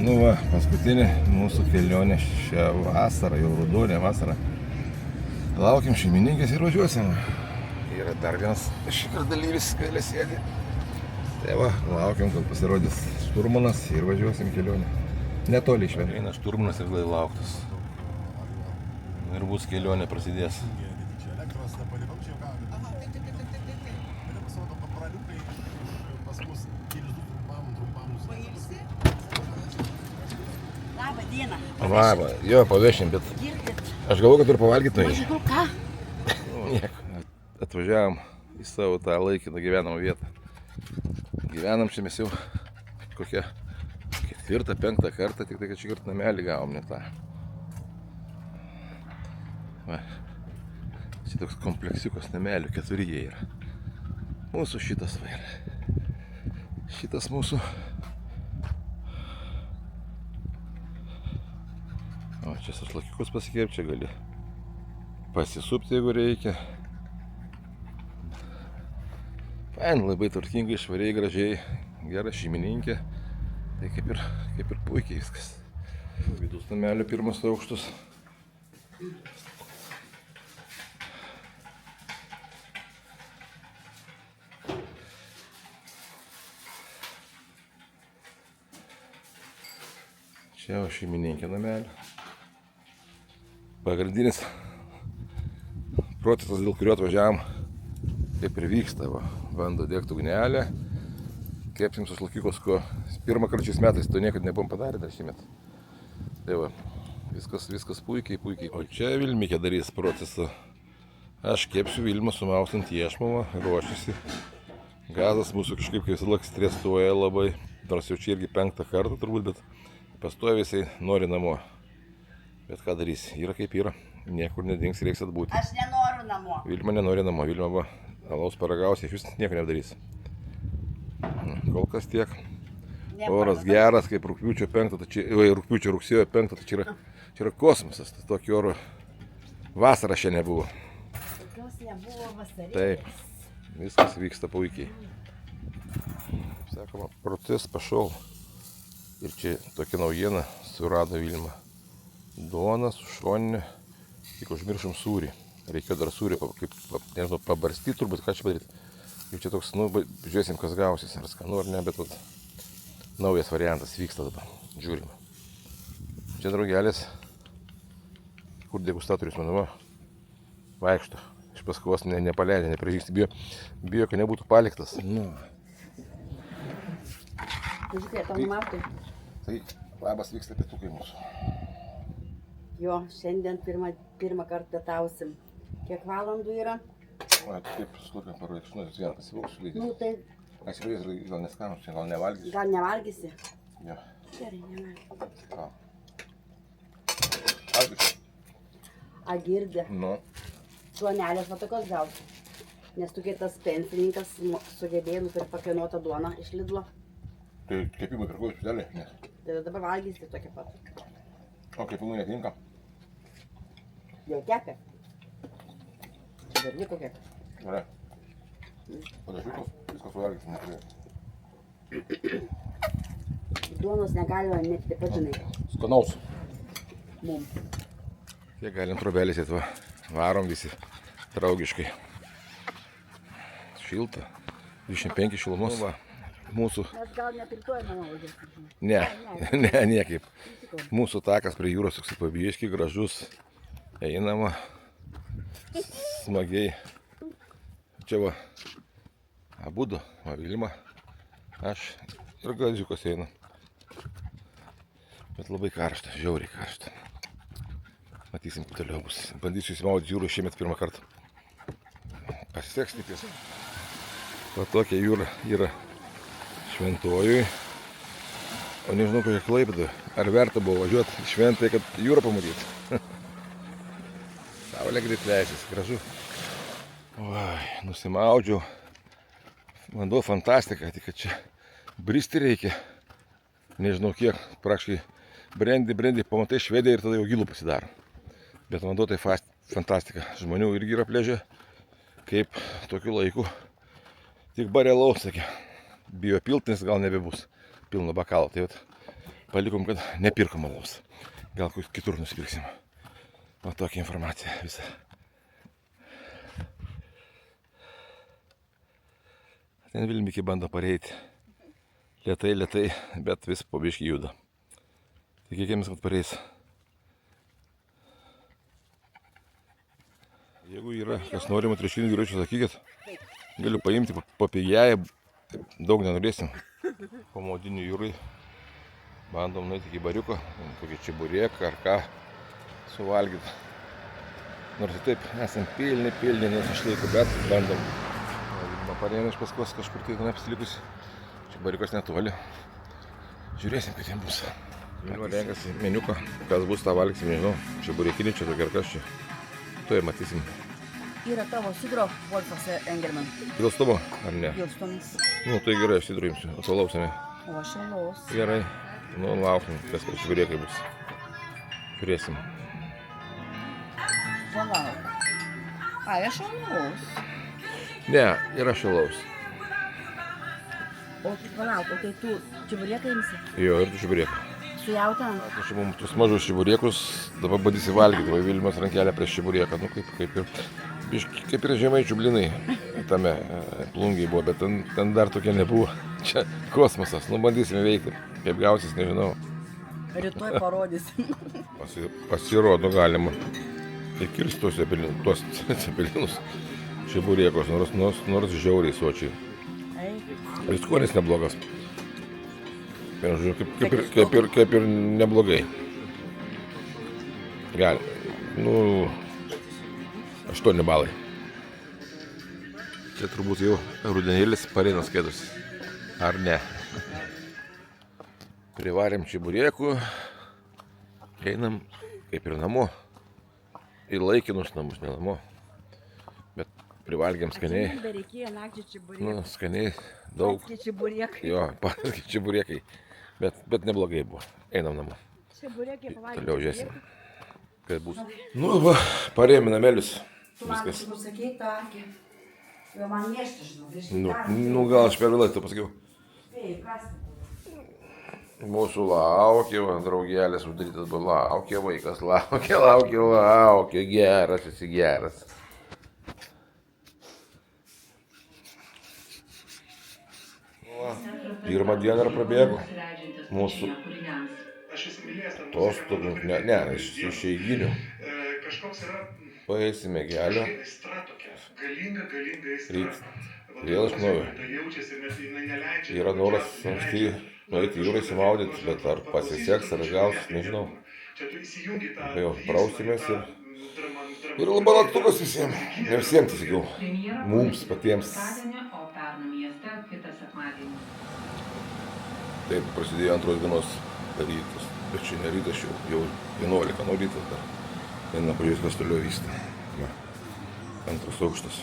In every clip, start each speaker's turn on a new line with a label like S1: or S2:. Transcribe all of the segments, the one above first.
S1: Nu va, paskutinė mūsų kelionė šią vasarą, jau rudenį vasarą. Laukiam šeimininkės ir važiuosim. Yra dar vienas šįkart dalyvis, kailė sėdi. Tai va, laukiam, kad pasirodys šturmanas ir važiuosim kelionę. Netoli išvien. Eina šturmanas ir lai lauktas. Ir bus kelionė prasidės.
S2: Labą dieną.
S1: Va, jo, pavešim, bet aš galvoju, kad turiu pavalgyti nuėjai.
S2: Žinau ką?
S1: Nieko. Atvažiavom į savo tą laikiną gyvenamą vietą. Gyvenam čia mes jau kokią 4-5 kartą, tik tai, kad šį kartą namelį gavom, ne tą. Va. Čia toks kompleksiukas namelių, 4 jie yra. Mūsų šitas va yra. Šitas mūsų. O čia šašlakiukus pasikėp, čia gali pasisupti, jeigu reikia. Fain, labai turtingai, švariai, gražiai, gera šeimininkė. Tai kaip ir puikiai viskas. Vidus namelio pirmas aukštus. Čia jau šeimininkė namelio. Pagrindinis procesas, dėl kurio atvažiavam, kaip ir vyksta. Va. Bando degti ugnelę. Kepsim šašlakiukus, ko pirmą kartą šiais metais to niekad nebuvom padarę dar šį metą. Tai va, viskas puikiai. O čia Vilmikė darys procesą. Aš kepsiu, Vilma sumaustant iešmą, ruošiasi. Gazas mūsų kažkaip kaip visąlaik stresuoja labai. Nors jau čia irgi 5 kartą turbūt, bet pastoja visai nori namo. Bet ką darys, yra kaip yra. Niekur nedings, reiks atbūti.
S2: Aš nenoriu namo.
S1: Vilma nenori namo, Vilma va, alaus paragausiai, iš vis nieko nedarys. Kol kas tiek. Oras geras, kaip rugpjūčio 5, rugpjūčio rugsėjo 5, tai čia yra kosmosas. Tokio oro vasarą šiandien nebuvo.
S2: Tokios nebuvo vasarinės.
S1: Taip, viskas vyksta puikiai. Sakoma, procesas pašol. Ir čia tokia naujiena surado Vilma. Duona su šoninė, tik užmiršom sūrį. Reikėjo dar sūrį, nežinau, pabarstyti turbūt, ką čia padaryti. Jau čia toks, nu, žiūrėsim, kas gausis, ar skanu ar ne, bet vat, naujas variantas vyksta dabar, žiūrim. Čia draugelis, kur degustatorius, manau, vaikšto. Iš paskos nepaleidė, neprižįsti, bijo, kad nebūtų paliktas. Nu.
S2: Žiūrėk, tau numatui.
S1: Tai labas vyksta pietukai mūsų.
S2: Jo, šiandien pirmą kartą pietausim. Kiek valandų yra?
S1: O, taip, slūpėm parodyti, žinot, vieną pasivauksiu lygis.
S2: Nu, tai
S1: Aš jau gal neskanus, čia gal nevalgysiu.
S2: gal nevalgysi?
S1: Jo.
S2: Gerai, nevalgysi.
S1: Ką? Valgysiu.
S2: A, girdė.
S1: Nu.
S2: Duonelės va tokios gausi. Nes tu kaip tas pensininkas sugebėjai nupirkti pakainuotą duoną iš Lidlo.
S1: Tai kepimui pirkau specialiai, nes.
S2: Tai dabar valgysi tokią pat.
S1: O kepimui netinka.
S2: Jau kepė. Čia dar liko kiek.
S1: Gerai. Padažytos, viskas suvalgysim, neturėjau.
S2: Duonos negalima net taip pat, žinai.
S1: Skanaus.
S2: Mum.
S1: Kiek galim trobelės va. Varom visi draugiškai. Šilta. 25 šilumos. Va. Mūsų...
S2: Mes gal nepirtuojame mano važiuoti.
S1: Ne, niekaip. Mūsų takas prie jūros toks pabieškiai, gražus. Einama. Smagiai. Čia va. Abudu, va Vilma. Aš ir Gaziukas eina. Bet labai karšta, žiauriai karšta. Matysim, kaip toliau bus. Bandysiu įsimaudyti jūrų šiemet pirmą kartą. Pasiseks tikės. Va tokia jūra yra Šventojui. O nežinau, kokia Klaipėda. Ar verta buvo važiuoti į Šventąją, kad jūrą pamatyti. Saulė greit leisis, gražu. Oi, nusimaudžiau. Vanduo fantastika, tik kad čia bristi reikia. Nežinau kiek, praktiškai brendi, pamatai Švediją ir tada jau gilų pasidaro. Bet vanduo tai fantastika. Žmonių irgi yra pliaže, kaip tokiu laiku. Tik barelaus, sakė. Bijo pilt, nes gal nebebus pilno bakalo. Tai vat, palikom, kad nepirkom alaus. Gal kitur nusipirksim. O tokia informacija visą. Ten Vilmikį bando pareiti. Lietai, bet vis po biškį juda. Tikėkimės, kad pareis. Jeigu yra kas norima triuškinių dviračių, sakykit. Galiu paimti papigėję, daug nenorėsim. Po maudinių jūrai bandom nueiti iki bariuko, kokį čiburėką ar ką suvalgyti. Nors taip esam pilni, nes išlaiko, bet bandom. Pareina iš paskos kažkur tai ten apsilikusi. Čiburiukas netoli. Žiūrėsim, kaip jiem bus. Renkasi meniuką, kas bus tą valgsim, nežinau. Čiburėkinį čia tokia ar kas čia. Tuoj matysim.
S2: Yra tavo sidro Wolfas Engelman.
S1: Pilstumo, ar ne?
S2: Pilstumas.
S1: Nu, tai gerai, aš sidro imsiu. O alaus, ne?
S2: O aš alaus.
S1: Gerai. Nu, lauksim, kas čiburėkai bus. Žiūrėsim.
S2: Palauk. Ai, aš alaus.
S1: Ne, yra šalaus.
S2: O palauk, o tai tu čiburėką imsi?
S1: Jo, ir tu čiburėką.
S2: Su jautieną?
S1: Aš mums tuos mažus čiburėkus dabar bandysi valgyti. Va Vilmos rankelė prieš čiburėką. Nu, kaip ir žemaičių blinai. Tame plungiai buvo, bet ten dar tokia nebuvo. Čia kosmosas. Nu, bandysime veikti. Kaip gausis, nežinau.
S2: Rytoj parodysim.
S1: Pasirodo galima. Įkirsti tuos cepelinus. Čiburėkos, nors žiauriai sočiai. Ir skonis neblogas. Kaip ir neblogai. Gali. Nu, 8 balai. Čia turbūt jau rudenėlis pareina skaitosi. Ar ne? Privarėm čiburėkų. Einam kaip ir namo. Į laikinus namus, ne namo. Bet privalgėm skaniai. Nu, skaniai, daug. Jo, patys čiburėkai. Bet neblogai buvo. Einam namo. Toliau žiūrėsim, kaip bus. Nu, va, parėjom į namelius. Viskas. Nu, gal aš per vėlai to pasakiau. Mūsų laukia, va, draugelis uždarytas buvo, laukia vaikas, laukia, geras, esi geras. Pirmą dieną ir prabėgo mūsų atostogų, ne, iš eiginių. Paėsime kelio, ryt, vėl iš naujo. Yra noras anksti nueiti jūrai įsimaudyti, bet ar pasiseks, ar gausis, nežinau. Jau prausimės ir labai laktukas visiems, ne visiems, tai sakiau, mums patiems. Taip prasidėjo antros dienos rytas, bet čia ne rytas, jau 11 nuo rytas dar. Eina pažiūrės, kas toliau vyksta. Antras aukštas.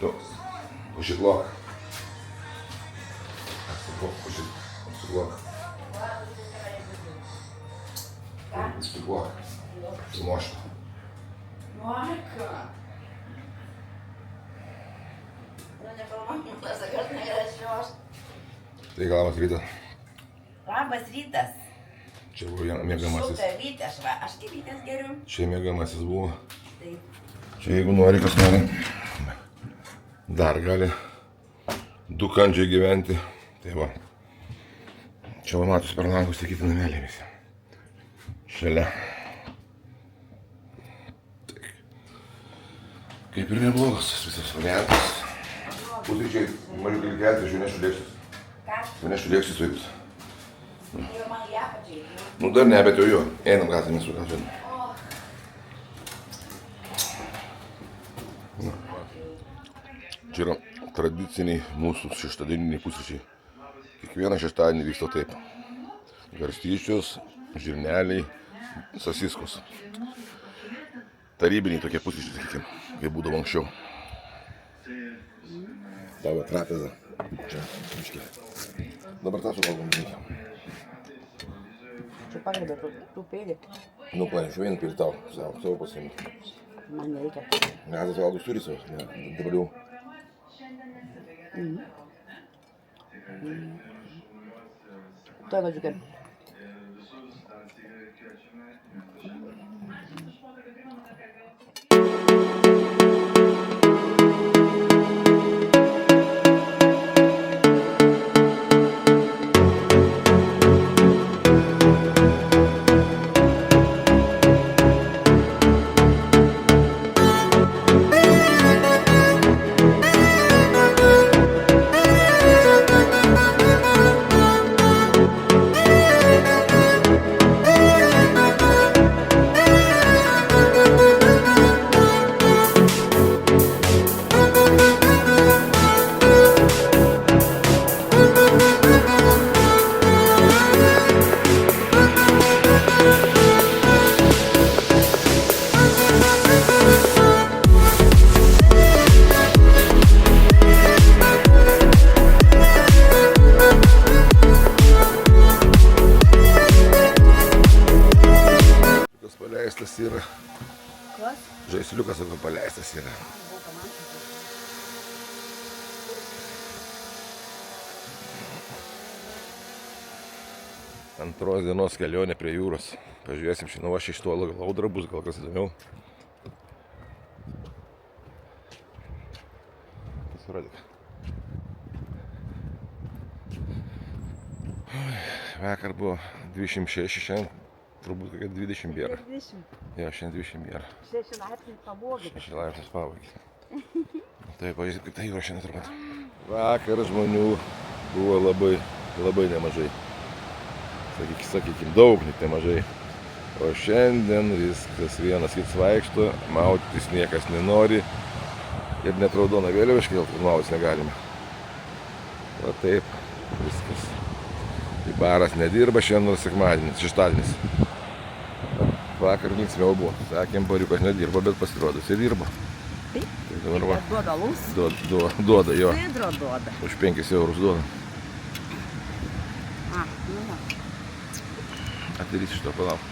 S1: Tu, užsiklok. Užsiklok. Užsiklok. Sumošta.
S2: Monika.
S1: Tai labas rytas.
S3: Labas rytas.
S1: Čia buvo mėgamasis.
S3: Super rytas, va, aš kaip rytas geriu.
S1: Čia mėgamasis buvo.
S3: Taip.
S1: Čia jeigu nori, kas nori, dar gali 2 kandžiai gyventi. Tai va. Čia va matus per langus sakyti namelį visi. Šalia. Kaip ir neblogas visas variantas. Pusryčiai, mažiau gali kelti, aš jau nešu lėkštis.
S3: Ką?
S1: Jau nešu lėkštis suipus.
S3: Jau man ją pačiai.
S1: Nu dar ne, bet jau jo. Einam gatvėmis su gatvėm. Čia yra tradiciniai mūsų šeštadieniniai pusryčiai. Kiekvieną šeštadienį vyksta taip. Garstyčios, žirneliai, sasiskos. Tarybiniai tokie pusryčiai, sakykim, kaip būdavo anksčiau. Tavo trapeza. Čia, miškiai. Dabar tą suvalgom reikia.
S2: Čia pagrabė, tu pėdė.
S1: Nu, pranešiu vieną pil tau, savo pasiimti.
S2: Man nereikia.
S1: Mes valgus turi savo, dabar jau.
S2: Tuo vadžiukai.
S1: Paleistas yra.
S2: Kas?
S1: Žaisliukas, sakau, paleistas yra. Antros dienos kelionė prie jūros. Pažiūrėsim, šiandien aš iš tolo gal audra bus, gal kas įdomiau. Pasirodyk. Vakar buvo 26, šiandien turbūt kokia 20 bėra.
S2: 20.
S1: Jo, šiandien 20 bėra.
S2: 6 laipsniai pavogė.
S1: 6 laipsnius pavogė. Taip, pažiūrėk, kaip tai jūra šiandien turbūt. Vakar žmonių buvo labai nemažai. Sakykim, daug, net nemažai. O šiandien viskas vienas kits vaikšto, maudytis niekas nenori. Ir net raudoną vėliavą iškelti, kad maudytis negalime. O taip, viskas. Tai baras nedirba, šiandien sekmadienis, šeštadienis. Vakar linksmiau buvo. Sakėm, bariukas nedirba, bet pasirodo, jis dirba.
S2: Taip.
S1: Tai dabar va.
S2: Duoda alaus.
S1: Duoda, jo.
S3: Sidro duoda.
S1: Už 5 eurus duoda.
S2: Nu va.
S1: Atidarysi šito, palauk.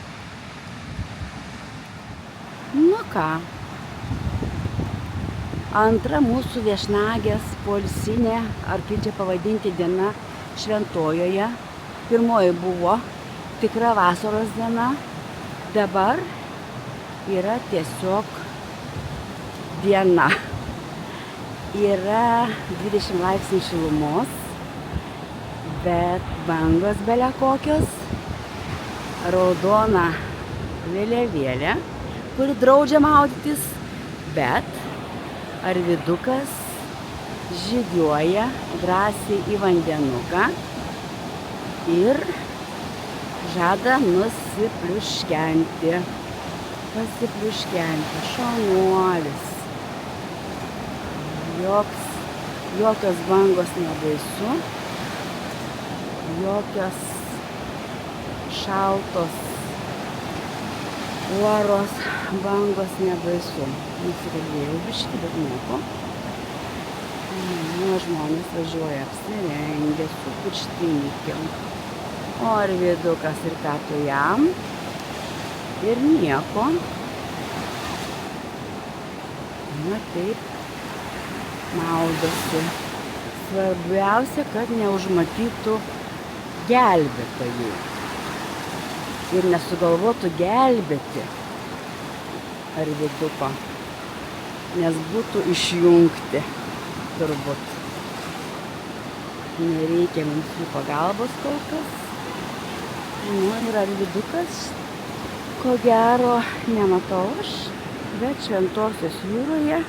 S2: Nu ką. Antra mūsų viešnagės poilsinė, ar kaip čia pavadinti, diena Šventojoje. Pirmoji buvo tikra vasaros diena. Dabar yra tiesiog diena. Yra 20 laipsnių šilumos, bet bangos belia kokios. Raudona vėliavėlė, kuri draudžia maudytis, bet Arvydukas žygiuoja drąsiai į vandenuką ir žada nusipliuškenti. Pasipliuškenti, šaunuolis. Jokios bangos nebaisu, jokios šaltos uoros bangos nebaisu. Nusikalbėjau biškį, bet nieko. Žmonės važiuoja apsirengę su pirštinikėm. O Arvydukas ir ką tu jam? Ir nieko. Na taip, maudosi. Svarbiausia, kad neužmatytų gelbėtojų. Ir nesugalvotų gelbėti Arvyduko, nes būtų išjungti turbūt. Nereikia mums jų pagalbos kol kas. Nu ir Arvydukas, ko gero, nematau aš, bet Šventosios jūroje,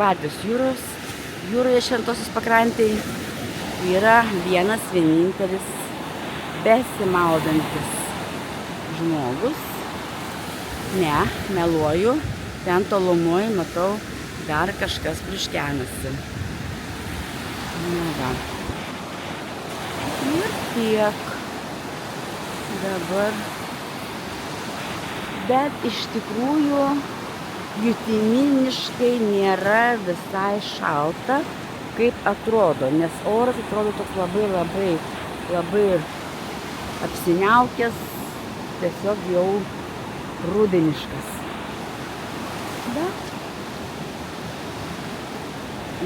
S2: Baltijos jūroje Šventosios pakrantėje yra vienas vienintelis besimaudantis žmogus. Ne, meluoju, ten tolumoj matau dar kažkas pliuškenasi. Na va. Ir tiek. Dabar. Bet iš tikrųjų jutiminiškai nėra visai šalta, kaip atrodo, nes oras atrodo toks labai apsiniaukęs, tiesiog jau rudeniškas. Bet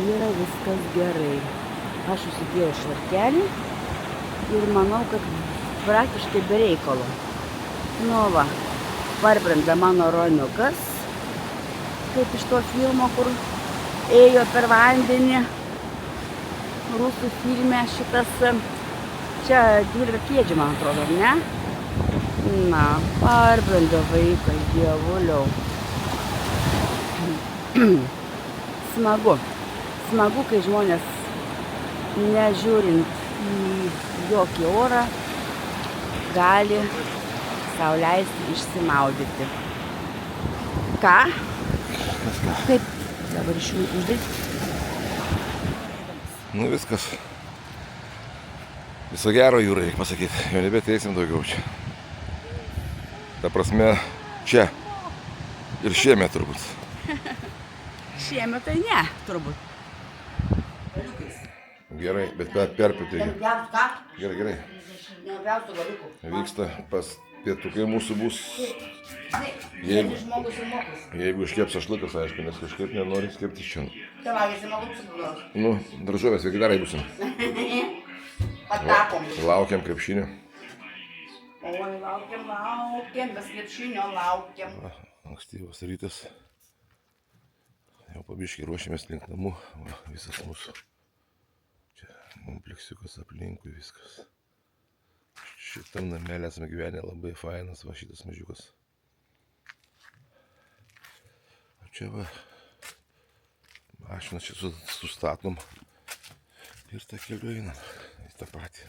S2: yra viskas gerai. Aš užsidėjau švarkelį ir manau, kad praktiškai be reikalo. Nu va, parbrenda mano ruoniukas, kaip iš to filmo, kur ėjo per vandenį. Rusų filme šitas, čia 12 kėdžių, man atrodo, ne? Na, parbrenda vaikas, dievuliau. Smagu. Smagu, kai žmonės, nežiūrint į jokį orą, gali sau leisti išsimaudyti. Ką? Kaip dabar iš jų uždėti?
S1: Nu viskas. Viso gero, Jūrai, reikia pasakyti. Jau nebeteisim daugiau čia. Ta prasme, čia. Ir šiemet turbūt.
S2: Šiemet tai ne, turbūt.
S1: Gerai, bet perpėti reikia.
S3: Nepjaus ką?
S1: Gerai.
S3: Nepjausiu galiukų.
S1: Vyksta pas pietukai mūsų bus.
S3: Jeigu žmogus ir mokus.
S1: Jeigu iškeps šašlykas, aišku, nes kažkaip nenori skepti čia.
S3: Tai valgysi malūksus būdos.
S1: Nu, daržovės vegedarai būsim.
S3: Patakom.
S1: Laukiam krepšinio.
S3: Oi, laukiam, mes krepšinio laukiam.
S1: Ankstyvas rytas. Jau pabiškai ruošiamės link namų. Va, visas mūsų. Čia kompleksiukas aplinkui viskas. Šitam namelė esame gyvenę labai fainas, va šitas mažiukas. O čia va, mašiną čia sustatom ir tą keliu einam į tą patį.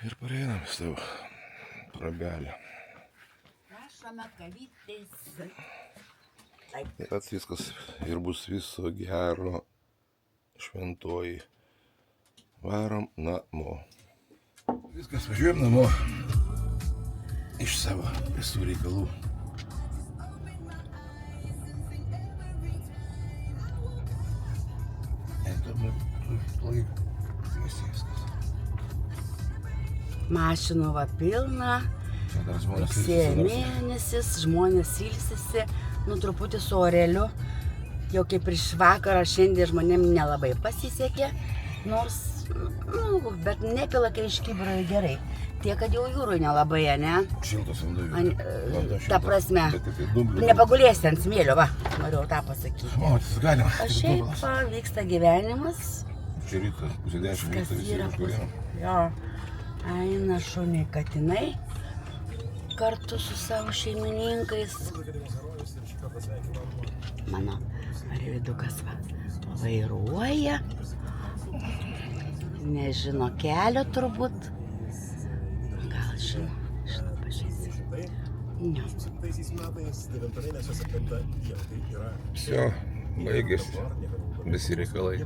S1: Ir pareinam į savo trobelę.
S3: Prašome kavytės.
S1: Tad viskas ir bus viso gero, šventoji. Varom namo. Viskas, važiuojam namo. Iš savo visų reikalų.
S2: Mašinų va pilna, rugsėjo mėnesis, žmonės ilsisi, nu truputį su oreliu, jau kaip prieš vakarą šiandien žmonėm nelabai pasisekė, nors, nu, bet nepila, kai iš kibro gerai. Tiek, kad jau jūrui nelabai, ne?
S1: Šiltas vanduo.
S2: Ta prasme, nepagulėsi ant smėlio, va, norėjau tą pasakyti.
S1: Matytis galima.
S2: O šiaip vyksta gyvenimas.
S1: Čia rytas, pusė 10
S2: Kas
S1: vyksta visi
S2: yra
S1: kažkuriem.
S2: jo, eina šuniai katinai kartu su savo šeimininkais. Mano arvidukas va vairuoja, nežino kelio turbūt. Gal žino, pažiūrėsi. Ne.
S1: Все, baigėsi visi reikalai.